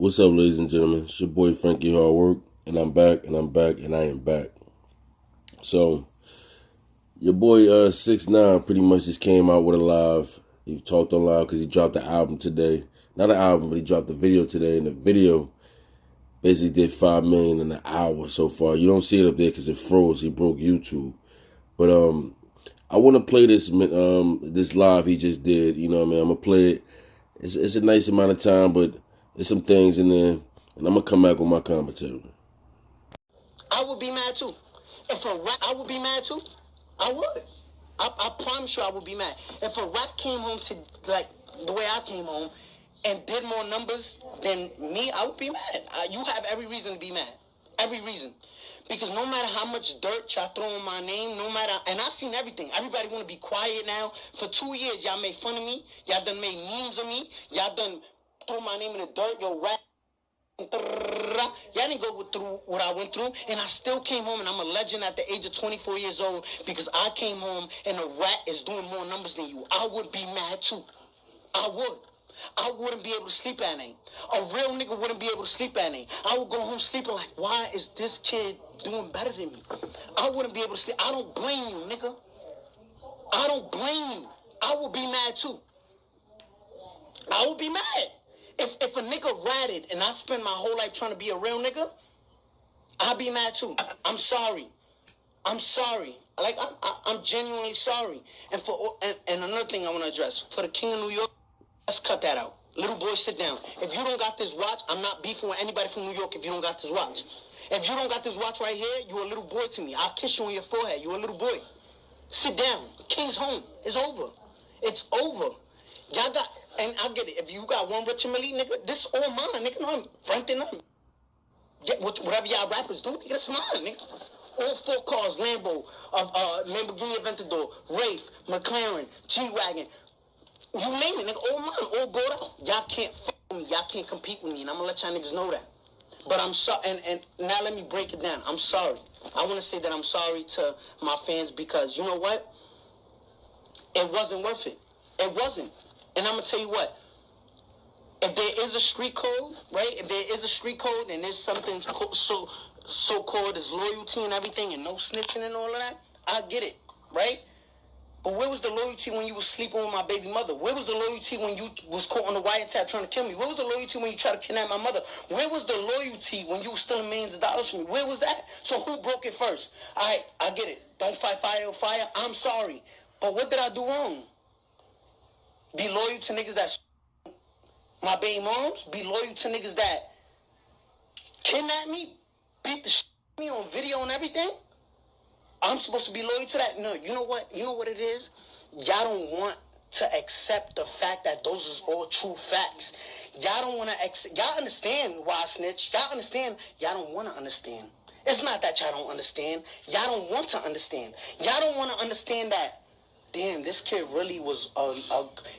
What's up, ladies and gentlemen? It's your boy Frankiehardworkshow, and I'm back, and I'm back, and I am back. So, your boy 6ix9ine pretty much just came out with a live. He talked on live because he dropped the album today. Not an album, but he dropped the video today, and the video basically did 5 million in an hour so far. You don't see it up there because it froze. He broke YouTube. But I want to play this live he just did. You know what I mean? I'm gonna play it. It's a nice amount of time, but there's some things in there, and I'm gonna come back with my commentary. I would be mad too. If a rap, I would be mad too. I would. I promise you I would be mad. If a rap came home to, like, the way I came home and did more numbers than me, I would be mad. You have every reason to be mad. Every reason. Because no matter how much dirt y'all throw on my name, and I've seen everything. Everybody want to be quiet now. For 2 years, y'all made fun of me. Y'all done made memes of me. Y'all done throw my name in the dirt. Yo, rap. Y'all didn't go through what I went through, and I still came home, and I'm a legend at the age of 24 years old because I came home and a rat is doing more numbers than you. I would be mad too. I would. I wouldn't be able to sleep at night. A real nigga wouldn't be able to sleep at night. I would go home sleeping like, why is this kid doing better than me? I wouldn't be able to sleep. I don't blame you, nigga. I don't blame you. I would be mad too. I would be mad. If a nigga ratted and I spend my whole life trying to be a real nigga, I'd be mad too. I'm sorry. I'm sorry. Like, I'm genuinely sorry. And another thing I want to address. For the king of New York, let's cut that out. Little boy, sit down. If you don't got this watch, I'm not beefing with anybody from New York if you don't got this watch. If you don't got this watch right here, you a little boy to me. I'll kiss you on your forehead. You a little boy. Sit down. The king's home. It's over. It's over. Y'all got, and I get it. If you got one Rich and Millie, nigga, this all mine, nigga. No, I'm fronting them. Whatever y'all rappers do, nigga, that's mine, nigga. All 4 cars, Lambo, Lamborghini Aventador, Wraith, McLaren, G-Wagon. You name it, nigga, all mine, all bought out. Y'all can't fuck with me. Y'all can't compete with me, and I'm gonna let y'all niggas know that. But I'm sorry, and now let me break it down. I'm sorry. I want to say that I'm sorry to my fans because, you know what? It wasn't worth it. It wasn't. And I'm gonna tell you what. If there is a street code, right? If there is a street code and there's something so-called as loyalty and everything and no snitching and all of that, I get it, right? But where was the loyalty when you was sleeping with my baby mother? Where was the loyalty when you was caught on the wiretap trying to kill me? Where was the loyalty when you tried to kidnap my mother? Where was the loyalty when you was stealing millions of dollars from me? Where was that? So who broke it first? All right, I get it. Don't fight fire with fire. I'm sorry. But what did I do wrong? Be loyal to niggas that my baby moms? Be loyal to niggas that kidnap me? Beat the shit out of me on video and everything? I'm supposed to be loyal to that? No, you know what? You know what it is? Y'all don't want to accept the fact that those is all true facts. Y'all don't want to accept. Y'all understand why I snitch. Y'all understand. Y'all don't want to understand. It's not that y'all don't understand. Y'all don't want to understand. Y'all don't want to understand that. Damn, this kid really was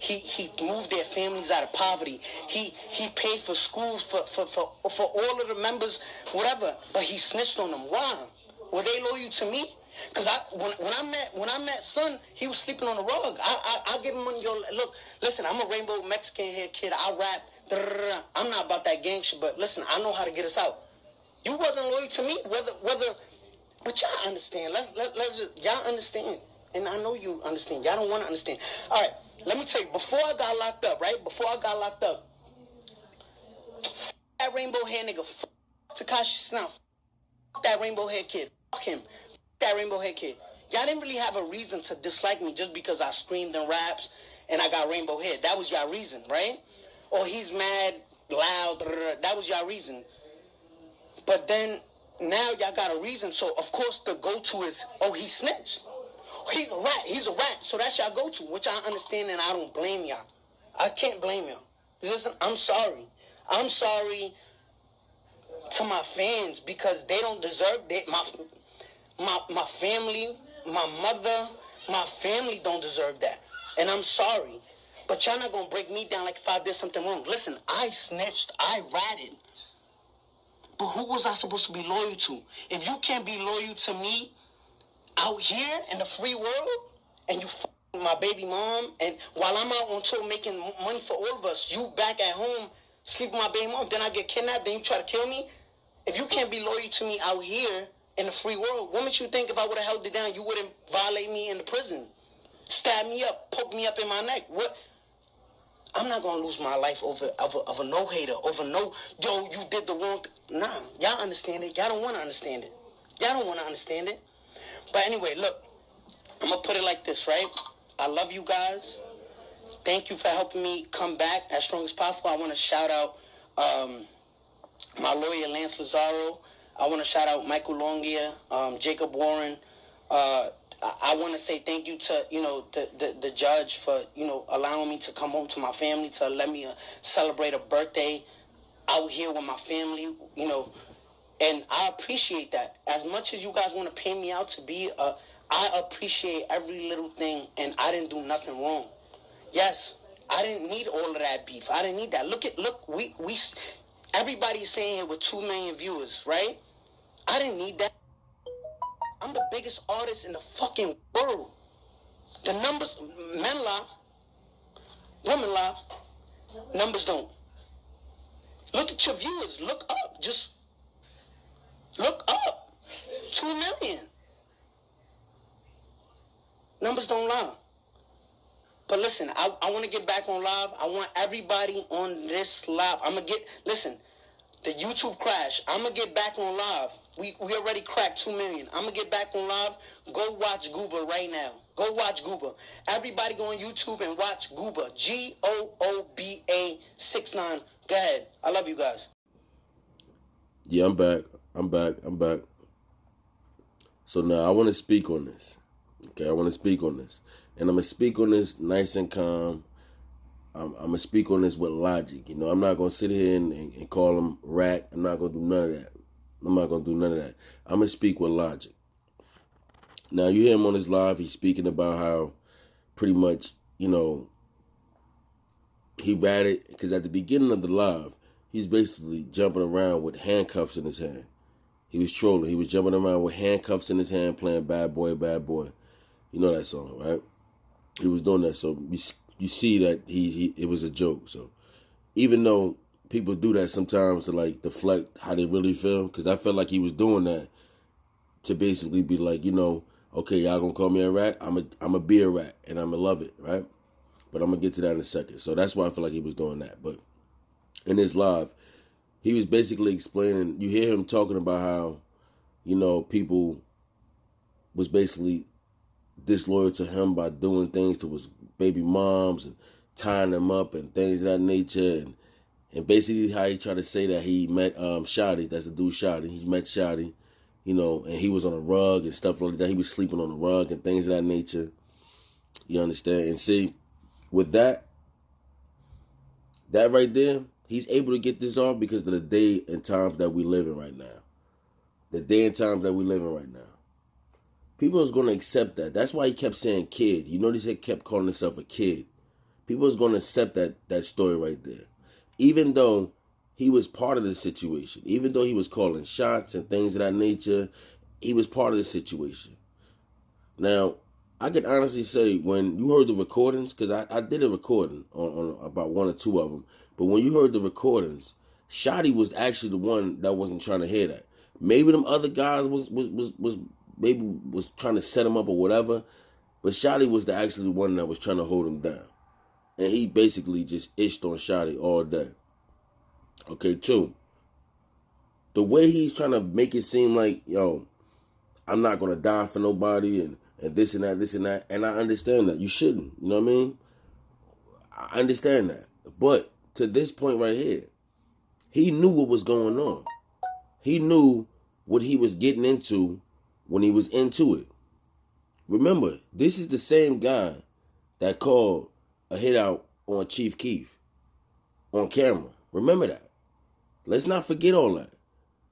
he moved their families out of poverty. He paid for schools for all of the members, whatever. But he snitched on them. Why? Were they loyal to me? Because when I met Son, he was sleeping on the rug. I give him money. Yo, look, listen, I'm a rainbow Mexican hair kid. I rap. I'm not about that gang shit. But listen, I know how to get us out. You wasn't loyal to me. Whether, but y'all understand. Let's just, y'all understand. And I know you understand. Y'all don't want to understand. All right, let me tell you. Before I got locked up, right? Before I got locked up, that rainbow hair nigga, Tekashi Snuff, that rainbow hair kid, fuck him, that rainbow hair kid. Y'all didn't really have a reason to dislike me just because I screamed in raps and I got rainbow hair. That was y'all reason, right? Or he's mad, loud, that was y'all reason. But then now y'all got a reason. So of course the go-to is, oh, he snitched. He's a rat. He's a rat. So that's y'all go-to, which I understand, and I don't blame y'all. I can't blame y'all. Listen, I'm sorry. I'm sorry to my fans because they don't deserve that. My family, my mother, my family don't deserve that. And I'm sorry. But y'all not going to break me down like if I did something wrong. Listen, I snitched. I ratted. But who was I supposed to be loyal to? If you can't be loyal to me out here in the free world, and you my baby mom, and while I'm out on tour making money for all of us, you back at home sleep with my baby mom, then I get kidnapped, then you try to kill me? If you can't be loyal to me out here in the free world, what makes you think if I would have held it down, you wouldn't violate me in the prison? Stab me up, poke me up in my neck. What? I'm not going to lose my life over a no-hater, over no, yo, you did the wrong thing. Nah, y'all understand it. Y'all don't want to understand it. Y'all don't want to understand it. But anyway, look, I'm going to put it like this, right? I love you guys. Thank you for helping me come back as strong as possible. I want to shout out my lawyer, Lance Lazaro. I want to shout out Michael Longia, Jacob Warren. I want to say thank you to, the judge for, allowing me to come home to my family, to let me celebrate a birthday out here with my family, and I appreciate that. As much as you guys want to pay me out to be I appreciate every little thing, and I didn't do nothing wrong. Yes, I didn't need all of that beef. I didn't need that. Look, we everybody's saying here with 2 million viewers, right? I didn't need that. I'm the biggest artist in the fucking world. The numbers, men lie, women lie, numbers don't. Look at your viewers. Look up. Just look up. 2 million. Numbers don't lie. But listen, I want to get back on live. I want everybody on this live. Listen, the YouTube crash. I'm going to get back on live. We already cracked 2 million. I'm going to get back on live. Go watch Gooba right now. Go watch Gooba. Everybody go on YouTube and watch Gooba. Gooba 69. Go ahead. I love you guys. Yeah, I'm back. So now I want to speak on this. Okay, I want to speak on this. And I'm going to speak on this nice and calm. I'm going to speak on this with logic. I'm not going to sit here and call him rat. I'm not going to do none of that. I'm going to speak with logic. Now, you hear him on his live. He's speaking about how pretty much, he ratted. Because at the beginning of the live, he's basically jumping around with handcuffs in his hand. He was trolling. He was jumping around with handcuffs in his hand playing Bad Boy, Bad Boy. You know that song, right? He was doing that. So you see that it was a joke. So even though people do that sometimes to like deflect how they really feel, because I felt like he was doing that to basically be like, okay, y'all gonna call me a rat? I'm a be a rat, and I'm gonna love it, right? But I'm gonna get to that in a second. So that's why I feel like he was doing that. But in his live, he was basically explaining, you hear him talking about how, people was basically disloyal to him by doing things to his baby moms and tying them up and things of that nature, and basically how he tried to say that he met Shotty, that's the dude Shotty, he met Shotty, and he was on a rug and stuff like that, he was sleeping on the rug and things of that nature, you understand? And see, with that right there, he's able to get this off because of the day and times that we live in right now. People is going to accept that. That's why he kept saying kid. You notice he kept calling himself a kid. People is going to accept that story right there. Even though he was part of the situation, even though he was calling shots and things of that nature, he was part of the situation. Now, I can honestly say when you heard the recordings, because I did a recording on about 1 or 2 of them, but when you heard the recordings, Shotty was actually the one that wasn't trying to hear that. Maybe them other guys was trying to set him up or whatever, but Shotty was actually the one that was trying to hold him down. And he basically just itched on Shotty all day. Okay, 2. The way he's trying to make it seem like, I'm not going to die for nobody and this and that, and I understand that. You shouldn't, you know what I mean? I understand that. But to this point right here, he knew what was going on. He knew what he was getting into when he was into it. Remember, this is the same guy that called a hit out on Chief Keef on camera. Remember that. Let's not forget all that.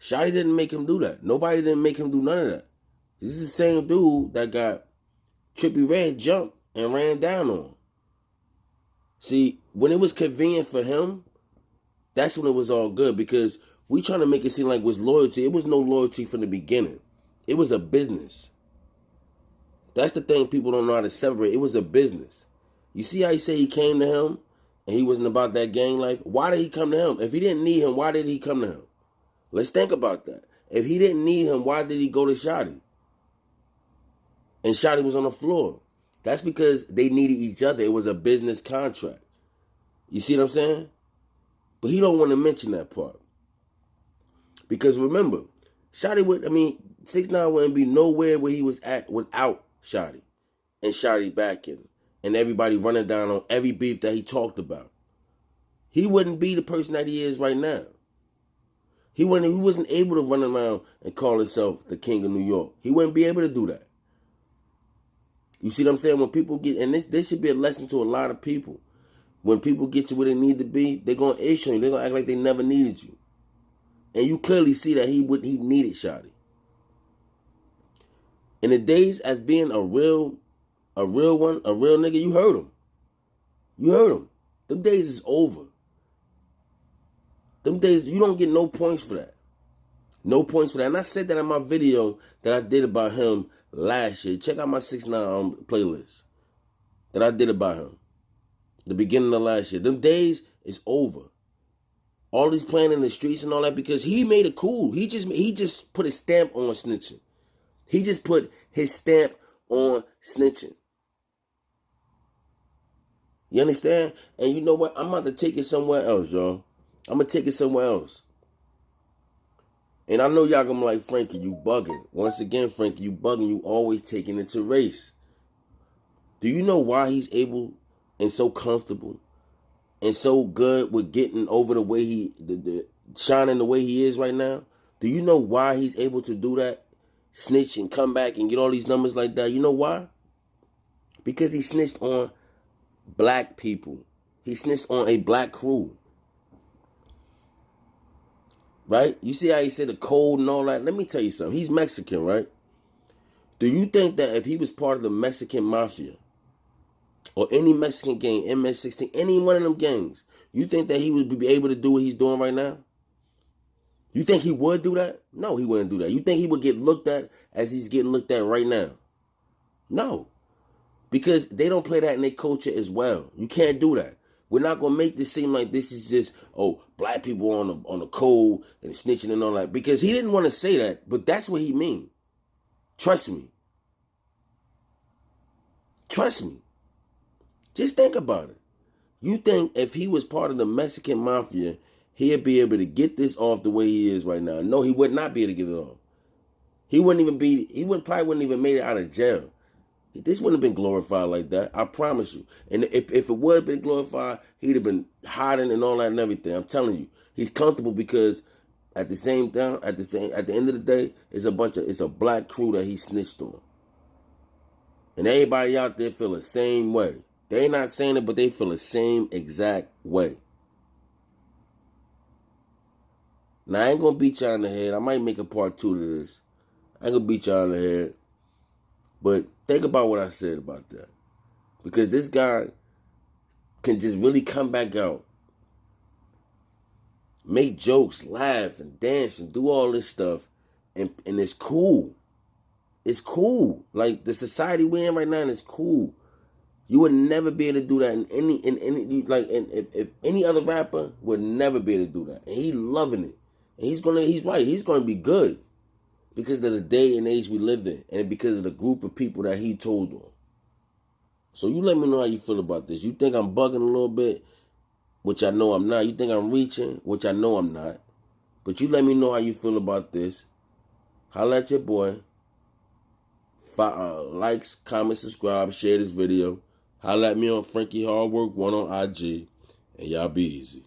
Shotty didn't make him do that. Nobody didn't make him do none of that. This is the same dude that got Trippie Redd jumped and ran down on. See, when it was convenient for him, that's when it was all good, because we trying to make it seem like it was loyalty. It was no loyalty from the beginning. It was a business. That's the thing people don't know how to separate. It was a business. You see how he said he came to him and he wasn't about that gang life, why did he come to him? If he didn't need him, why did he come to him? Let's think about that. If he didn't need him, why did he go to Shotty? And Shotty was on the floor. That's because they needed each other. It was a business contract. You see what I'm saying? But he don't want to mention that part. Because remember, Shotty 6ix9ine wouldn't be nowhere where he was at without Shotty. And Shotty backing. And everybody running down on every beef that he talked about. He wouldn't be the person that he is right now. He wasn't able to run around and call himself the king of New York. He wouldn't be able to do that. You see what I'm saying? When people get, and this should be a lesson to a lot of people. When people get to where they need to be, they're going to issue you. They're going to act like they never needed you. And you clearly see that he needed Shotty. In the days as being a real nigga, you heard him. You heard him. Them days is over. Them days, you don't get no points for that. No points for that. And I said that in my video that I did about him last year. Check out my 6ix9ine playlist that I did about him. The beginning of last year. Them days is over. All these playing in the streets and all that because he made it cool. He just put a stamp on snitching. He just put his stamp on snitching. You understand? And you know what? I'm about to take it somewhere else, y'all. I'm going to take it somewhere else. And I know y'all going to be like, Frankie, you bugging. Once again, Frankie, you bugging. You always taking it to race. Do you know why he's able and so comfortable and so good with getting over the way shining the way he is right now? Do you know why he's able to do that? Snitch and come back and get all these numbers like that. You know why? Because he snitched on black people. He snitched on a black crew. Right? You see how he said the code and all that? Let me tell you something. He's Mexican, right? Do you think that if he was part of the Mexican mafia or any Mexican gang, MS-16, any one of them gangs, you think that he would be able to do what he's doing right now? You think he would do that? No, he wouldn't do that. You think he would get looked at as he's getting looked at right now? No. Because they don't play that in their culture as well. You can't do that. We're not going to make this seem like this is just, black people on the code and snitching and all that. Because he didn't want to say that, but that's what he mean. Trust me. Trust me. Just think about it. You think if he was part of the Mexican mafia, he'd be able to get this off the way he is right now? No, he would not be able to get it off. He probably wouldn't even made it out of jail. This wouldn't have been glorified like that. I promise you. And if it would have been glorified, he'd have been hiding and all that and everything. I'm telling you, he's comfortable because at the end of the day, it's a black crew that he snitched on. And everybody out there feel the same way. They ain't not saying it, but they feel the same exact way. Now, I ain't going to beat y'all in the head. I might make a part 2 to this. I ain't going to beat y'all in the head. But think about what I said about that. Because this guy can just really come back out, make jokes, laugh, and dance, and do all this stuff. And it's cool. It's cool. Like, the society we're in right now is cool. You would never be able to do that if any other rapper would never be able to do that. And he's loving it. And he's right. He's gonna be good. Because of the day and age we live in. And because of the group of people that he told on. So you let me know how you feel about this. You think I'm bugging a little bit, which I know I'm not. You think I'm reaching, which I know I'm not. But you let me know how you feel about this. Holla at your boy. Likes, comment, subscribe, share this video. Holla at me on Frankie Hardwork 1 on IG. And y'all be easy.